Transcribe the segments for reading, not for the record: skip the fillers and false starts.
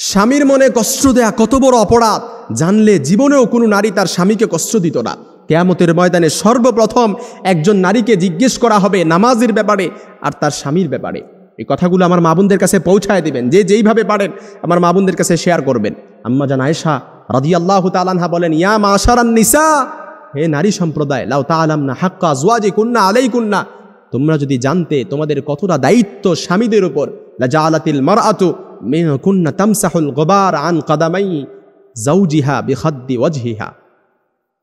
স্বামীর মনে কষ্ট দেয়া কত বড় অপরাধ জানলে জীবনেও কোনো নারী তার স্বামীকে কষ্ট দিত না। কিয়ামতের ময়দানে সর্বপ্রথম একজন নারীকে জিজ্ঞেস করা হবে নামাজের ব্যাপারে আর তার স্বামীর ব্যাপারে। এই কথাগুলো আমার মা বোনদের কাছে পৌঁছায় দিবেন, যে যেইভাবে পারেন আমার মা বোনদের কাছে শেয়ার করবেন। আম্মা জান আয়েশা রাদিয়াল্লাহু তাআলা আনহা বলেন, ইয়া মাশারান নিসা, হে নারী সম্প্রদায়, লাউ তাআলামনা হাক্কা আজওয়াজিকুন্না আলাইকুন্না, তোমরা যদি জানতে তোমাদের কতটা দায়িত্ব স্বামীদের উপর, লা জাআলাতিল মারআতু মিনকুন্না তামসাহুল গুবার আন কদামাই যাওজিহা বিখাদ্দি ওয়াজহিহা।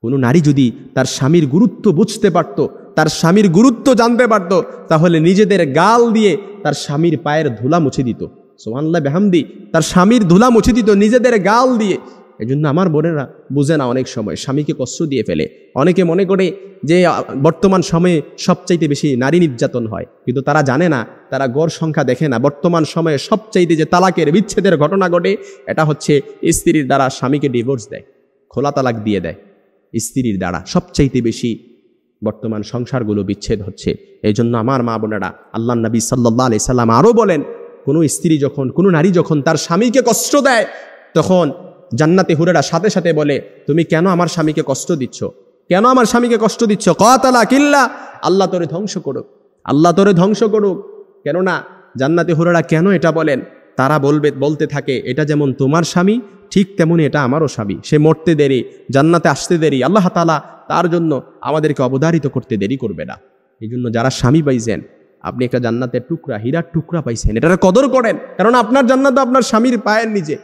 কোনো নারী যদি তার স্বামীর গুরুত্ব বুঝতে পারত, তার স্বামীর গুরুত্ব জানতে পারত, তাহলে নিজেদের গাল দিয়ে তার স্বামীর পায়ের ধুলা মুছে দিত। সুবহানাল্লাহ বিহামদি, তার স্বামীর ধুলা মুছে দিত নিজেদের গাল দিয়ে। এই জন্য আমার বোনেরা বুঝে না, অনেক সময় স্বামীকে কষ্ট দিয়ে ফেলে। অনেকে মনে করে যে বর্তমান সময়ে সবচাইতে বেশি নারী নির্যাতন হয়, কিন্তু তারা জানে না, তারা গড় সংখ্যা দেখে না। বর্তমান সময়ে সবচাইতে যে তালাকের বিচ্ছেদের ঘটনা ঘটে, এটা হচ্ছে স্ত্রীর দ্বারা স্বামীকে ডিভোর্স দেয়, খোলা তালাক দিয়ে দেয়। স্ত্রীর দ্বারা সবচাইতে বেশি বর্তমান সংসারগুলো বিচ্ছেদ হচ্ছে। এই জন্য আমার মা বোনেরা, আল্লাহ নবী সাল্লাল্লাহু আলাইহি সাল্লাম আরও বলেন, কোনো স্ত্রী যখন, কোনো নারী যখন তার স্বামীকে কষ্ট দেয়, তখন জান্নাতে হুরেরা সাথে সাথে বলে, তুমি কেন আমার স্বামীকে কষ্ট দিচ্ছ, কেন আমার স্বামীকে কষ্ট দিচ্ছ? কাতালা কিল্লা, আল্লাহ তোরে ধ্বংস করুক, আল্লাহ তোরে ধ্বংস করুক। কেননা জান্নাতে হুরেরা কেন এটা বলেন? তারা বলতে থাকে, এটা যেমন তোমার স্বামী, ঠিক তেমনি এটা আমারও স্বামী। সে মরতে দেরি, জান্নাতে আসতে দেরি, আল্লাহ তাআলা তার জন্য আমাদেরকে অবধারিত করতে দেরি করবে না। এই জন্য যারা স্বামী পাইছেন, আপনি একটা জান্নাতের টুকরা, হীরার টুকরা পাইছেন, এটার কদর করেন। কারণ আপনার জান্নাত আপনার স্বামীর পায়ের নিচে,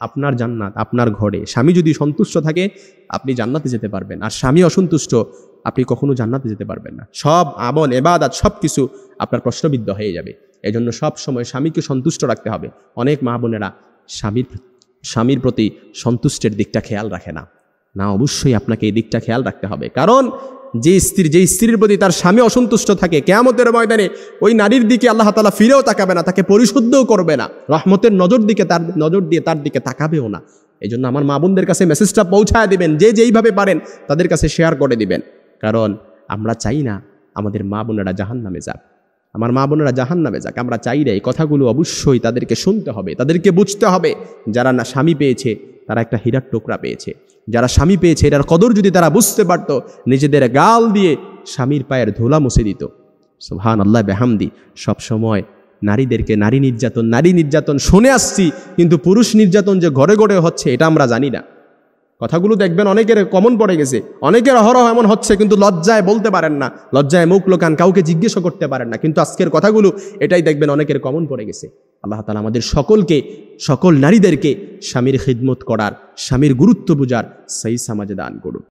আপনার জান্নাত আপনার ঘরে। স্বামী যদি সন্তুষ্ট থাকে আপনি জান্নাতে যেতে পারবেন, আর স্বামী অসন্তুষ্ট আপনি কখনো জান্নাতে যেতে পারবেন না। সব আমল ইবাদত সব কিছু আপনার প্রশ্নবিদ্ধ হয়ে যাবে। এই জন্য সব সময় স্বামীকে সন্তুষ্ট রাখতে হবে। অনেক মা বোনেরা স্বামীর প্রতি সন্তুষ্টের দিকটা খেয়াল রাখে না। না, অবশ্যই আপনাকে এই দিকটা খেয়াল রাখতে হবে। কারণ যে স্ত্রীর প্রতি তার স্বামী অসন্তুষ্ট থাকে, কিয়ামতের ময়দানে ওই নারীর দিকে আল্লাহ তাআলা ফিরেও তাকাবে না, তাকে পরিশুদ্ধও করবে না, রহমতের নজর দিয়ে তার দিকে তাকাবেও না। এই জন্য আমার মা বোনদের কাছে মেসেজটা পৌঁছায় দিবেন, যে যেইভাবে পারেন তাদের কাছে শেয়ার করে দিবেন। কারণ আমরা চাই না আমাদের মা বোনেরা জাহান্নামে যাক, আমার মা বোনেরা জাহান্নামে যাক। আমরা চাই না। এই কথাগুলো অবশ্যই তাদেরকে শুনতে হবে, তাদেরকে বুঝতে হবে। যারা না স্বামী পেয়েছে তারা একটা হীরার টুকরা পেয়েছে। যারা স্বামী পেয়েছে এটার কদর যদি তারা বুঝতে পারত, নিজেদের গাল দিয়ে স্বামীর পায়ের ধুলা মুছে দিত। সুবহানাল্লাহ বিহামদি। সব সময় নারীদেরকে নারী নির্যাতন শুনে আসছি, কিন্তু পুরুষ নির্যাতন যে ঘরে ঘরে হচ্ছে এটা আমরা জানি না। কথাগুলো দেখবেন অনেকের কমন পড়ে গেছে, অনেকের অহরহ এমন হচ্ছে, কিন্তু লজ্জায় বলতে পারেন না, লজ্জায় মুখ লোকান, কাউকে জিজ্ঞেস করতে পারেন না। কিন্তু আজকের কথাগুলো এটাই দেখবেন অনেকের কমন পড়ে গেছে। আল্লাহ তাআলা আমাদের সকল নারীদেরকে স্বামীর খিদমত করার, স্বামীর গুরুত্ব বুঝার সেই সমাজ দান করুন।